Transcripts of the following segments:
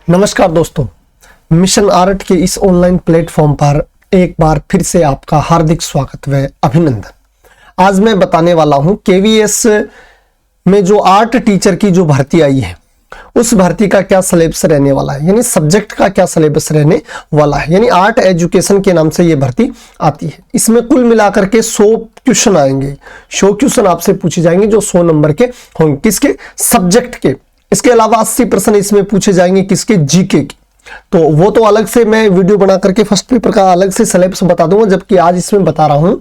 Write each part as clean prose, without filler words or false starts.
नमस्कार दोस्तों, mission art के इस ऑनलाइन प्लेटफॉर्म पर एक बार फिर से आपका हार्दिक स्वागत व अभिनंदन। आज मैं बताने वाला हूं केवीएस में जो आर्ट टीचर की जो भर्ती आई है उस भर्ती का क्या सिलेबस रहने वाला है, यानी सब्जेक्ट का क्या सिलेबस रहने वाला है। यानी आर्ट एजुकेशन के नाम से ये भर्ती आती है। इसमें कुल मिलाकर के 100 क्वेश्चन आएंगे। 100 क्वेश्चन आपसे पूछे जाएंगे जो 100 नंबर के होंगे, किसके, सब्जेक्ट के। इसके अलावा 80% इसमें पूछे जाएंगे किसके, जीके के। तो वो तो अलग से मैं वीडियो बना करके फर्स्ट पेपर का अलग से सिलेबस बता दूंगा, जबकि आज इसमें बता रहा हूं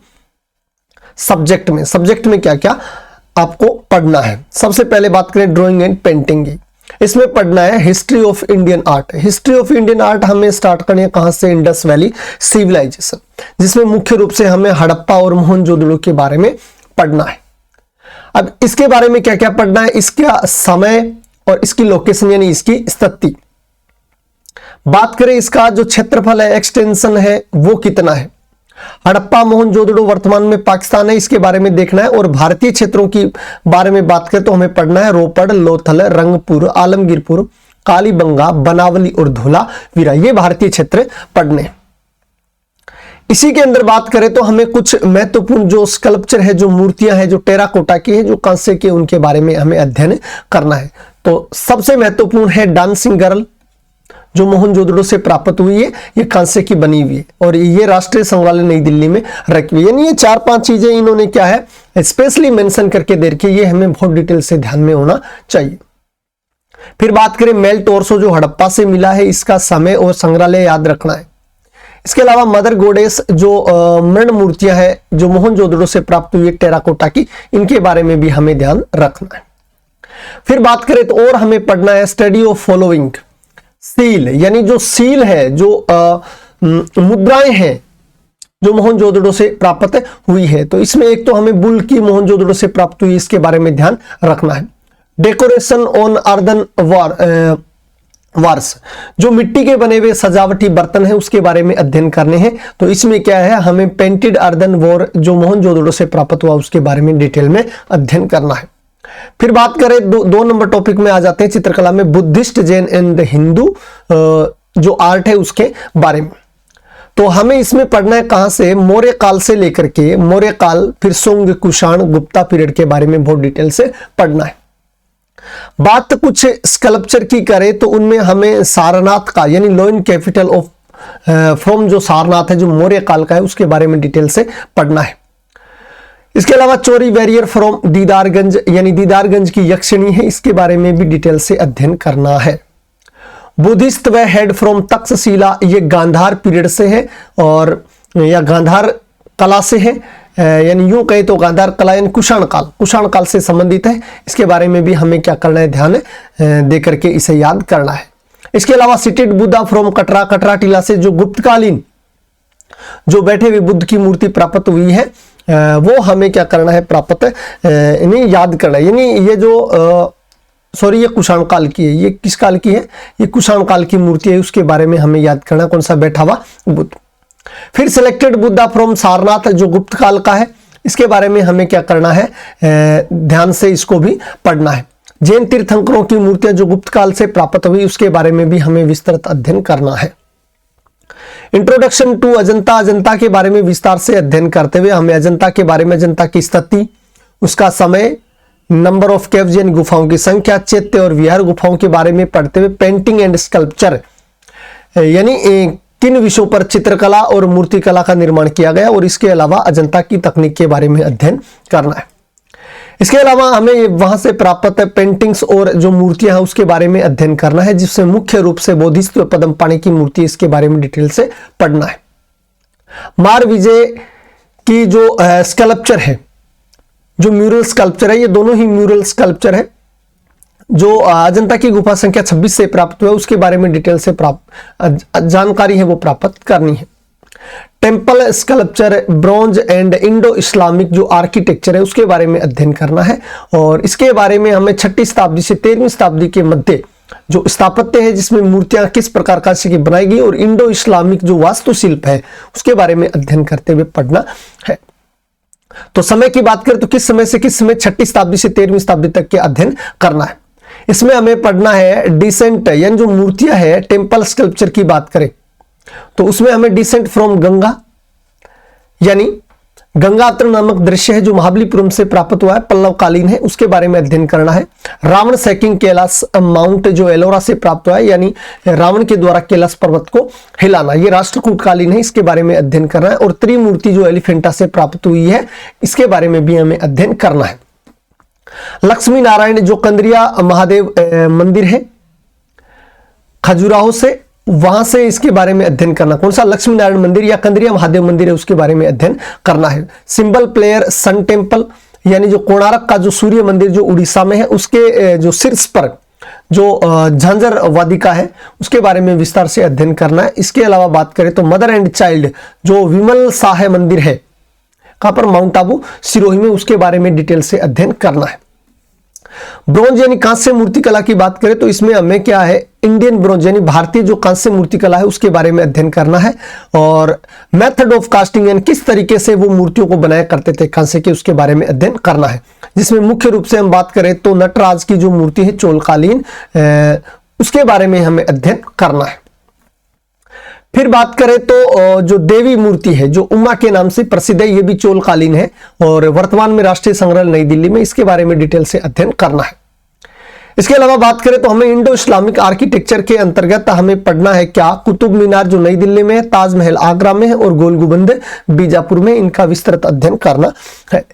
सब्जेक्ट में क्या क्या आपको पढ़ना है। सबसे पहले बात करें ड्राइंग एंड पेंटिंग की। इसमें पढ़ना है history of Indian art. History of Indian art हमें स्टार्ट करनी है कहां से, इंडस वैली सिविलाइजेशन, जिसमें मुख्य रूप से हमें हड़प्पा और मोहनजोदड़ो के बारे में पढ़ना है। अब इसके बारे में क्या क्या पढ़ना है, इसका समय और इसकी लोकेशन यानी इसकी स्थिति। बात करें इसका जो क्षेत्रफल है, एक्सटेंशन है, वो कितना है। हड़प्पा मोहनजोदड़ो वर्तमान में पाकिस्तान है, इसके बारे में देखना है। और भारतीय क्षेत्रों की बारे में बात करें तो हमें पढ़ना है रोपड़, लोथल, रंगपुर, आलमगीरपुर, कालीबंगा, बनावली और धोलावीरा। ये भारतीय क्षेत्र पढ़ने। इसी के अंदर बात करें तो हमें कुछ महत्वपूर्ण जो स्कल्पचर है, जो मूर्तियां हैं, जो टेराकोटा की है, जो कांसे के, उनके बारे में हमें अध्ययन करना है। तो सबसे महत्वपूर्ण है डांसिंग गर्ल, जो मोहनजोदड़ो से प्राप्त हुई है, ये कांसे की बनी हुई है और ये राष्ट्रीय संग्रहालय नई दिल्ली में रखी हुई है। यानी ये 4-5 चीजें इन्होंने क्या है स्पेशली मेंशन करके दे रखी है। ये हमें बहुत डिटेल से ध्यान में होना चाहिए। फिर बात करें मेल टोर्सो जो हड़प्पा से मिला है, इसका समय और संग्रहालय याद रखना है। इसके अलावा मदर गोडेस जो मृण मूर्तियां हैं जो मोहनजोदड़ो से प्राप्त हुई है टेराकोटा की, इनके बारे में भी हमें ध्यान रखना है। फिर बात करें तो और हमें पढ़ना है स्टडी ऑफ फॉलोइंग सील, यानी जो सील है, जो मुद्राएं हैं जो मोहनजोदड़ो से प्राप्त हुई है। तो इसमें एक तो हमें बुल की मोहनजोदड़ो से प्राप्त हुई, इसके बारे में ध्यान रखना है। डेकोरेशन ऑन अर्दन वार्स, जो मिट्टी के बने हुए सजावटी बर्तन है उसके बारे में अध्ययन करने हैं। तो इसमें क्या है, हमें पेंटेड अर्दन वॉर जो मोहनजोदड़ो से प्राप्त हुआ उसके बारे में डिटेल में अध्ययन करना है। फिर बात करें दो नंबर टॉपिक में आ जाते हैं चित्रकला में, बुद्धिस्ट, जैन एंड हिंदू जो आर्ट है उसके बारे में। तो हमें इसमें पढ़ना है कहां से, मौर्य काल से लेकर के मौर्य काल, फिर सुंग, कुषाण, गुप्ता पीरियड के बारे में बहुत डिटेल से पढ़ना है। बात कुछ स्कल्पचर की करें तो उनमें हमें सारनाथ का, यानी लोइन कैपिटल ऑफ फ्रॉम जो सारनाथ है जो मौर्य काल का है उसके बारे में डिटेल से पढ़ना है। इसके अलावा चोरी बैरियर फ्रॉम दीदारगंज, यानी दीदारगंज की यक्षिणी है, इसके बारे में भी डिटेल से अध्ययन करना है। बुद्धिस्ट व हेड फ्रॉम तक्षशिला, ये गांधार पीरियड से है और या गांधार कला से है, यानी यूं कहे तो गांधार कला यानी कुषाण काल से संबंधित है। इसके बारे में भी हमें क्या करना है, ध्यान दे करके इसे याद करना है। इसके अलावा सीटेड बुद्धा फ्रॉम कटरा टीला से जो गुप्तकालीन जो बैठे हुए बुद्ध की मूर्ति प्राप्त हुई है वो हमें क्या करना है, प्राप्त इन्हें याद करना है। यानी ये जो ये कुषाण काल की है, ये किस काल की है, ये कुषाण काल की मूर्ति है, उसके बारे में हमें याद करना है, कौन सा बैठा हुआ बुद्ध। फिर सिलेक्टेड बुद्धा फ्रॉम सारनाथ जो गुप्त काल का है, इसके बारे में हमें क्या करना है, ध्यान से इसको भी पढ़ना है। जैन तीर्थंकरों की मूर्तियां जो गुप्त काल से प्राप्त हुई उसके बारे में भी हमें विस्तृत अध्ययन करना है। इंट्रोडक्शन टू अजंता के बारे में विस्तार से अध्ययन करते हुए हमें अजंता के बारे में, अजंता की स्थिति, उसका समय, नंबर ऑफ केव्स यानी गुफाओं की संख्या, चैत्य और विहार गुफाओं के बारे में पढ़ते हुए पेंटिंग एंड स्कल्पचर, यानी किन विषयों पर चित्रकला और मूर्तिकला का निर्माण किया गया और इसके अलावा अजंता की तकनीक के बारे में अध्ययन करना है। इसके अलावा हमें वहां से प्राप्त पेंटिंग्स और जो मूर्तियां हैं उसके बारे में अध्ययन करना है, जिससे मुख्य रूप से बोधिसत्व पद्मपाणि की मूर्ति, इसके बारे में डिटेल से पढ़ना है। मार विजय की जो स्कल्पचर है, जो म्यूरल स्कल्पचर है, ये दोनों ही म्यूरल स्कल्पचर है जो अजंता की गुफा संख्या 26 से प्राप्त हुआ, उसके बारे में डिटेल से जानकारी है वो प्राप्त करनी है। Temple sculpture, bronze and Indo Islamic जो आर्किटेक्चर है उसके बारे में अध्ययन करना है और इसके बारे में हमें 6वीं शताब्दी से 13वीं शताब्दी के मध्य जो स्थापत्य है जिसमें मूर्तियां किस प्रकार का से बनाई गई और इंडो इस्लामिक जो वास्तुशिल्प है उसके बारे में अध्ययन करते हुए पढ़ना है। तो समय की बात करें तो किस समय से किस समय 6वीं शताब्दी से 13वीं शताब्दी तक के अध्ययन करना है। इसमें हमें पढ़ना है डिसेंट, यानी जो मूर्तियां है टेम्पल स्कल्पचर की बात करें तो उसमें हमें डिसेंट फ्रॉम गंगा, यानी गंगा अवतरण नामक दृश्य है जो महाबलीपुरम से प्राप्त हुआ है, पल्लव कालीन है, उसके बारे में अध्ययन करना है। रावण सैकिंग कैलाश माउंट जो एलोरा से प्राप्त हुआ है, यानी रावण के द्वारा कैलाश पर्वत को हिलाना, ये राष्ट्रकूट कालीन है, इसके बारे में अध्ययन करना है। और त्रिमूर्ति जो एलिफेंटा से प्राप्त हुई है, इसके बारे में भी हमें अध्ययन करना है। लक्ष्मी नारायण जो कंदरिया महादेव मंदिर है खजुराहो से, वहां से इसके बारे में अध्ययन करना, कौन सा लक्ष्मी नारायण मंदिर या कंदरिया महादेव मंदिर है उसके बारे में अध्ययन करना है। सिंबल प्लेयर सन टेम्पल, यानी जो कोणार्क का जो सूर्य मंदिर जो उड़ीसा में है, उसके जो शीर्ष पर जो झांझर वादिका है उसके बारे में विस्तार से अध्ययन करना है। इसके अलावा बात करें तो मदर एंड चाइल्ड जो विमल शाह मंदिर है, कहां पर, माउंट आबू सिरोही में, उसके बारे में डिटेल से अध्ययन करना है। ब्रोंज यानी कांस्य मूर्ति कला की बात करें तो इसमें हमें क्या है, इंडियन ब्रोंज यानी भारतीय जो कांस्य मूर्ति कला है उसके बारे में अध्ययन करना है। और मेथड ऑफ कास्टिंग यानी किस तरीके से वो मूर्तियों को बनाया करते थे कांस्य के, उसके बारे में अध्ययन करना है। जिसमें मुख्य रूप से हम बात करें तो नटराज की जो मूर्ति है चोलकालीन, उसके बारे में हमें अध्ययन करना है। फिर बात करें तो जो देवी मूर्ति है जो उमा के नाम से प्रसिद्ध है, ये भी चोलकालीन है और वर्तमान में राष्ट्रीय संग्रहालय नई दिल्ली में, इसके बारे में डिटेल से अध्ययन करना है। इसके अलावा बात करें तो हमें इंडो इस्लामिक आर्किटेक्चर के अंतर्गत हमें पढ़ना है क्या, कुतुब मीनार जो नई दिल्ली में है, ताजमहल आगरा में है और गोल गुंबद बीजापुर में, इनका विस्तृत अध्ययन करना है।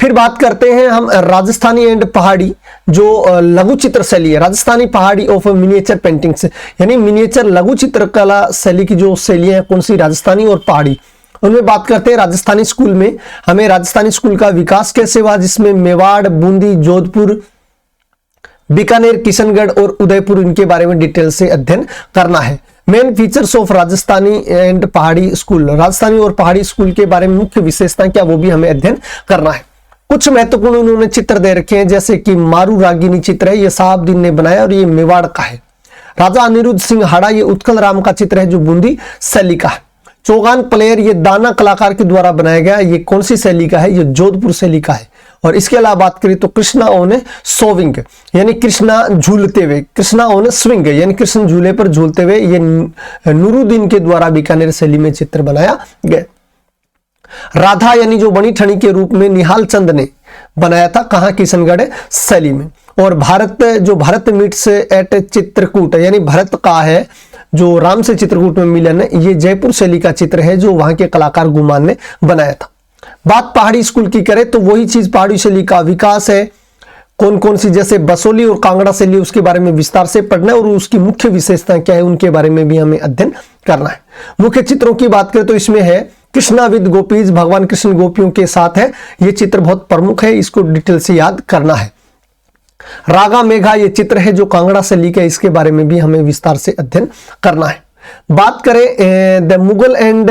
फिर बात करते हैं हम राजस्थानी एंड पहाड़ी जो लघु चित्र शैली है, राजस्थानी पहाड़ी ऑफ मिनिएचर पेंटिंग्स, यानी मिनिएचर लघु चित्रकला शैली की जो शैली है कौन सी, राजस्थानी और पहाड़ी, उनमें बात करते हैं। राजस्थानी स्कूल में हमें राजस्थानी स्कूल का विकास कैसे हुआ, जिसमें मेवाड़, बूंदी, जोधपुर, बीकानेर, किशनगढ़ और उदयपुर, इनके बारे में डिटेल से अध्ययन करना है। Main features of Rajasthani and पहाड़ी स्कूल, राजस्थानी और पहाड़ी स्कूल के बारे में मुख्य विशेषताएं क्या, वो भी हमें अध्ययन करना है। कुछ महत्वपूर्ण उन्होंने चित्र दे रखे हैं, जैसे कि मारू रागिनी चित्र है, ये साहबदीन ने बनाया और ये मेवाड़ का है। राजा अनिरुद्ध सिंह हाड़ा, ये उत्कल राम का चित्र है जो बूंदी शैली का है। चौगान प्लेयर, ये दाना कलाकार के द्वारा बनाया गया, ये कौन सी शैली का है, ये जोधपुर शैली का है। और इसके अलावा बात करें तो कृष्णा ऑन सोविंग, यानी कृष्णा झूलते हुए, कृष्णा ऑन स्विंग यानी कृष्ण झूले पर झूलते हुए, ये नूरुद्दीन के द्वारा बीकानेर शैली में चित्र बनाया गया। राधा यानी जो बनी ठनी के रूप में निहाल चंद ने बनाया था, कहां, किशनगढ़ शैली में। और भारत जो भारत मीट्स एट चित्रकूट, यानी भारत का है जो राम से चित्रकूट में मिलन है, ये जयपुर शैली का चित्र है जो वहां के कलाकार गुमान ने बनाया था। बात पहाड़ी स्कूल की करें तो वही चीज पहाड़ी शैली का विकास है, कौन कौन सी, जैसे बसोली और कांगड़ा शैली, उसके बारे में विस्तार से पढ़ना है और उसकी मुख्य विशेषताएं क्या है उनके बारे में भी हमें अध्ययन करना है। मुख्य चित्रों की बात करें तो इसमें है कृष्णा विद गोपीज, भगवान कृष्ण गोपियों के साथ है, ये चित्र बहुत प्रमुख है, इसको डिटेल से याद करना है। रागा मेघा, ये चित्र है जो कांगड़ा शैली का, इसके बारे में भी हमें विस्तार से अध्ययन करना है। बात करें the Mughal and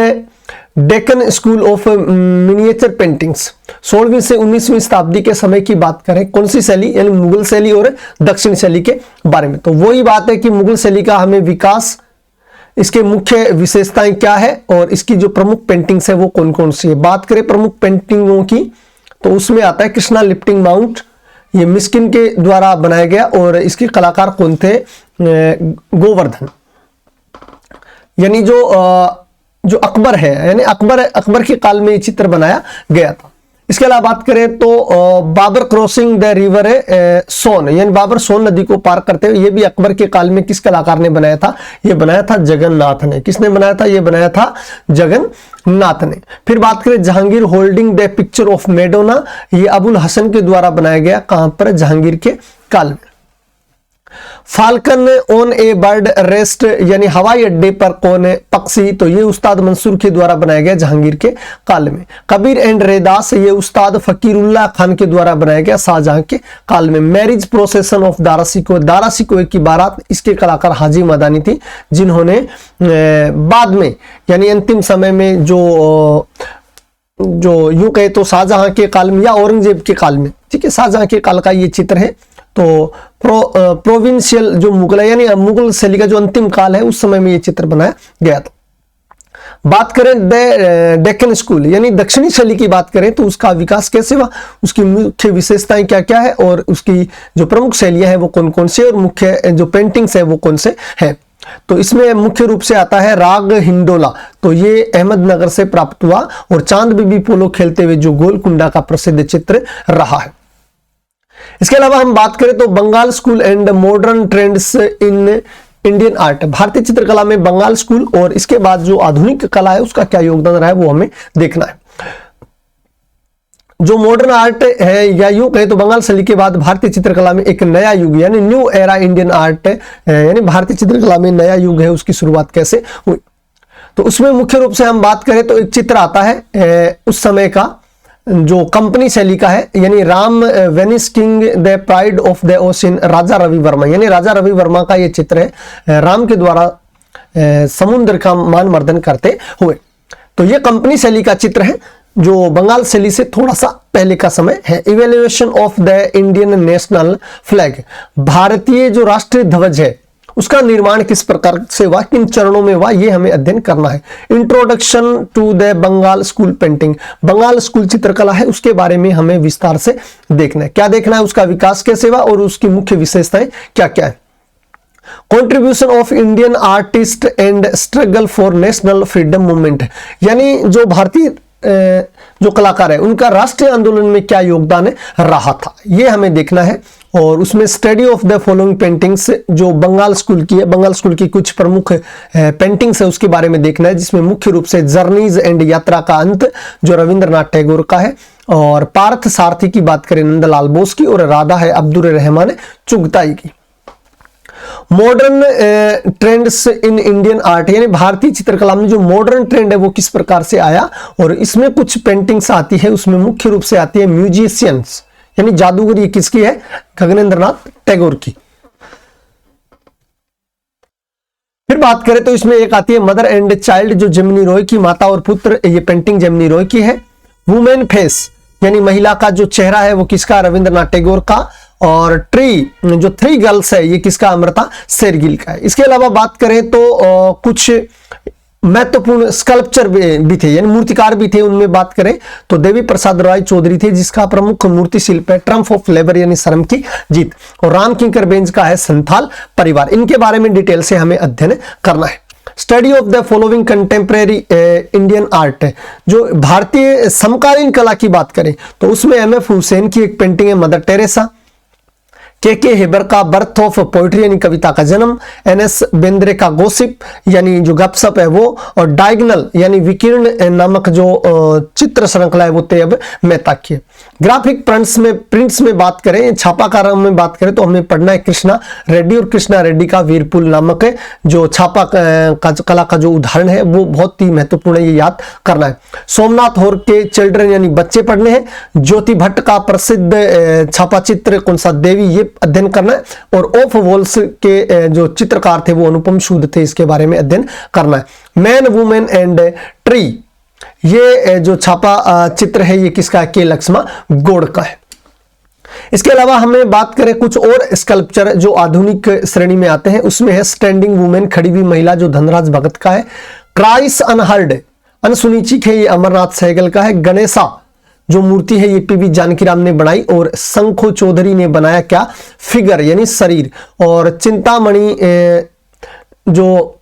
Deccan school of miniature paintings, 16वीं से 19वीं शताब्दी के समय की बात करें, कौन सी शैली, यानी मुगल शैली और दक्षिण शैली के बारे में। तो वही बात है कि मुगल शैली का हमें विकास, इसके मुख्य विशेषताएं क्या है और इसकी जो प्रमुख पेंटिंग्स है वो कौन कौन सी है। बात करें प्रमुख पेंटिंगों की तो उसमें आता है कृष्णा लिफ्टिंग माउंट, ये मिस्किन के द्वारा बनाया गया और इसके कलाकार कौन थे, गोवर्धन, यानी जो अकबर है, यानी अकबर के काल में ये चित्र बनाया गया था। इसके अलावा बात करें तो बाबर क्रॉसिंग द रिवर सोन, यानी बाबर सोन नदी को पार करते हुए, ये भी अकबर के काल में किस कलाकार ने बनाया था, ये बनाया था जगन्नाथ ने। किसने बनाया था, ये बनाया था जगन्नाथ ने। फिर बात करें Jahangir holding the picture of Madonna, ये अबुल हसन के द्वारा बनाया गया, कहां पर, जहांगीर के काल में। Falcon on A bird rest, यानी हवाई अड्डे पर कौन है, पक्षी, तो ये उस्ताद मंसूर के द्वारा बनाया गया जहांगीर के काल में। कबीर एंड रेदास, ये उस्ताद फकीरुल्लाह खान के द्वारा बनाया गया शाहजहां के काल में। मैरिज प्रोसेसन ऑफ दारा सिकोए की बारात, इसके कलाकार हाजी मदानी थी, जिन्होंने बाद में यानी अंतिम समय में जो यूं कहे तो शाहजहां के काल में या औरंगजेब के काल में, ठीक है, शाहजहां के काल का ये चित्र है। तो प्रोविंशियल जो मुगल है, यानी मुगल शैली का जो अंतिम काल है, उस समय में ये चित्र बनाया गया था। बात करें डेक्कन स्कूल यानी दक्षिणी शैली की बात करें तो उसका विकास कैसे हुआ, उसकी मुख्य विशेषताएं क्या क्या है और उसकी जो प्रमुख शैलियां हैं वो कौन कौन से और मुख्य जो पेंटिंग्स है वो कौन से हैं। तो इसमें मुख्य रूप से आता है राग हिंडोला, तो ये अहमदनगर से प्राप्त हुआ और चांद बीबी पोलो खेलते हुए जो गोलकुंडा का प्रसिद्ध चित्र रहा है। इसके अलावा हम बात करें तो Bengal school and modern trends in Indian art, भारतीय चित्रकला में बंगाल स्कूल और इसके बाद जो आधुनिक कला है उसका क्या योगदान रहा है वो हमें देखना है। जो मॉडर्न आर्ट है या यूं कहे तो बंगाल शैली के बाद भारतीय चित्रकला में एक नया युग यानी न्यू एरा इंडियन आर्ट यानी भारतीय चित्रकला में नया युग है, उसकी शुरुआत कैसे हुई। तो उसमें मुख्य रूप से हम बात करें तो एक चित्र आता है उस समय का जो कंपनी शैली का है, यानी Ram Venice king the pride of the ocean, Raja Ravi Varma, यानी राजा रवि वर्मा का ये चित्र है राम के द्वारा समुद्र का मान मर्दन करते हुए। तो ये कंपनी शैली का चित्र है जो बंगाल शैली से थोड़ा सा पहले का समय है। Evaluation of the Indian national flag, भारतीय जो राष्ट्रीय ध्वज है उसका निर्माण किस प्रकार से हुआ, किन चरणों में हुआ, ये हमें अध्ययन करना है। Introduction to the Bengal school painting, Bengal school चित्रकला है उसके बारे में हमें विस्तार से देखना है। क्या देखना है, उसका विकास कैसे हुआ और उसकी मुख्य विशेषताएं क्या क्या है। Contribution of Indian artist and struggle for national freedom movement, यानी जो भारतीय जो कलाकार है उनका राष्ट्रीय आंदोलन में क्या योगदान रहा था, ये हमें देखना है। और उसमें study of the following paintings जो बंगाल स्कूल की है, बंगाल स्कूल की कुछ प्रमुख पेंटिंग्स है उसके बारे में देखना है, जिसमें मुख्य रूप से जर्नीज एंड यात्रा का अंत जो रविंद्रनाथ टैगोर का है, और पार्थ सारथी की बात करें नंदलाल बोस की, और राधा है अब्दुल रहमान चुगताई की। Modern trends in Indian art, यानी भारतीय चित्रकला में जो मॉडर्न ट्रेंड है वो किस प्रकार से आया, और इसमें कुछ पेंटिंग्स आती है उसमें मुख्य रूप से आती है म्यूजिशियंस यानी जादूगर, ये किसकी है, गगनेंद्रनाथ टैगोर की। फिर बात करें तो इसमें एक आती है मदर एंड चाइल्ड जो जेमिनी रॉय की, माता और पुत्र, ये पेंटिंग जेमिनी रॉय की है। वुमेन फेस यानी महिला का जो चेहरा है वो किसका, रविंद्रनाथ टैगोर का। और ट्री जो थ्री गर्ल्स है ये किसका, अमृता शेरगिल का है। इसके अलावा बात करें तो कुछ महत्वपूर्ण स्कल्पचर भी थे यानी मूर्तिकार भी थे, उनमें बात करें तो देवी प्रसाद राय चौधरी थे जिसका प्रमुख मूर्ति शिल्प है ट्रम्प ऑफ लेबर यानी श्रम की जीत, और राम किंकर बेंज का है संथाल परिवार। इनके बारे में डिटेल से हमें अध्ययन करना है। Study of the following contemporary Indian art, जो भारतीय समकालीन कला की बात करें तो उसमें एम.एफ. हुसैन की एक पेंटिंग है मदर टेरेसा, के हेबर का बर्थ ऑफ पोइट्री यानी कविता का जन्म, एन.एस. बेंद्रे का गोसिप यानी जो गपसप है वो, और डायगनल यानी विकीर्ण नामक जो चित्र श्रृंखला है वो तेब मेहता की है। ग्राफिक प्रिंट्स में बात करें, छापाकार में बात करें तो हमें पढ़ना है कृष्णा रेड्डी, और कृष्णा रेड्डी का वीरपुल नामक है जो छापा कला का जो उदाहरण है वो बहुत ही महत्वपूर्ण है, ये याद करना है। सोमनाथ होर के चिल्ड्रन यानी बच्चे पढ़ने हैं। ज्योति भट्ट का प्रसिद्ध छापा चित्र कौन सा, देवी, ये अध्ययन करना है। और ऑफ वॉल्स के जो चित्रकार थे वो अनुपम सूद थे, इसके बारे में अध्ययन करना है। मैन वुमेन एंड ट्री, ये जो छापा चित्र है ये किसका, के लक्ष्मा गौड़ का है। इसके अलावा हमें बात करें कुछ और स्कल्पचर जो आधुनिक श्रेणी में आते हैं, उसमें है स्टैंडिंग वुमेन, खड़ी हुई महिला जो धनराज भगत का है। क्राइस अनहर्ड, अनसुनी चीख है, ये अमरनाथ सहगल का है। गणेशा जो मूर्ति है ये पीवी जानकीराम ने बनाई, और शंखो चौधरी ने बनाया क्या, फिगर यानी शरीर। और चिंतामणि जो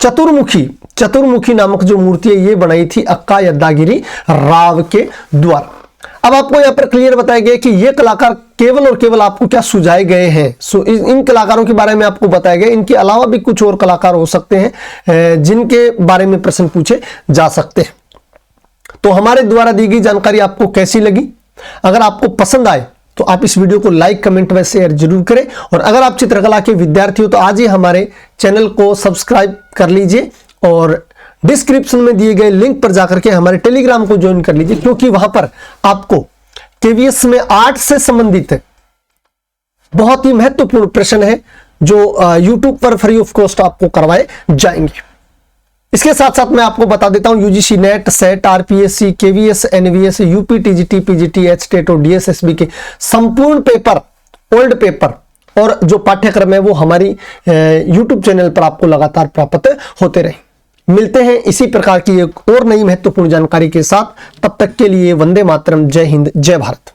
चतुर्मुखी नामक जो मूर्ति है ये बनाई थी अक्का यद्दागिरी राव के द्वारा। अब आपको यहाँ पर क्लियर बताया गया कि ये कलाकार केवल और केवल आपको क्या सुझाए गए हैं। सो इन कलाकारों के बारे में आपको बताया गया, इनके अलावा भी कुछ और कलाकार हो सकते हैं जिनके बारे में प्रश्न पूछे जा सकते हैं। तो हमारे द्वारा दी गई जानकारी आपको कैसी लगी, अगर आपको पसंद आए तो आप इस वीडियो को लाइक, कमेंट व शेयर जरूर करें। और अगर आप चित्रकला के विद्यार्थी हो तो आज ही हमारे चैनल को सब्सक्राइब कर लीजिए, और डिस्क्रिप्शन में दिए गए लिंक पर जाकर के हमारे टेलीग्राम को ज्वाइन कर लीजिए, क्योंकि वहां पर आपको केवीएस में आर्ट से संबंधित बहुत ही महत्वपूर्ण प्रश्न है जो यूट्यूब पर फ्री ऑफ कॉस्ट आपको करवाए जाएंगे। इसके साथ साथ मैं आपको बता देता हूं UGC NET, SET, RPSC, KVS, NVS, UP, TGT, PGT, HTET और डीएसएसबी के संपूर्ण पेपर, ओल्ड पेपर और जो पाठ्यक्रम है वो हमारी यूट्यूब चैनल पर आपको लगातार प्राप्त होते रहे। मिलते हैं इसी प्रकार की एक और नई महत्वपूर्ण जानकारी के साथ। तब तक के लिए वंदे मातरम, जय हिंद, जय भारत।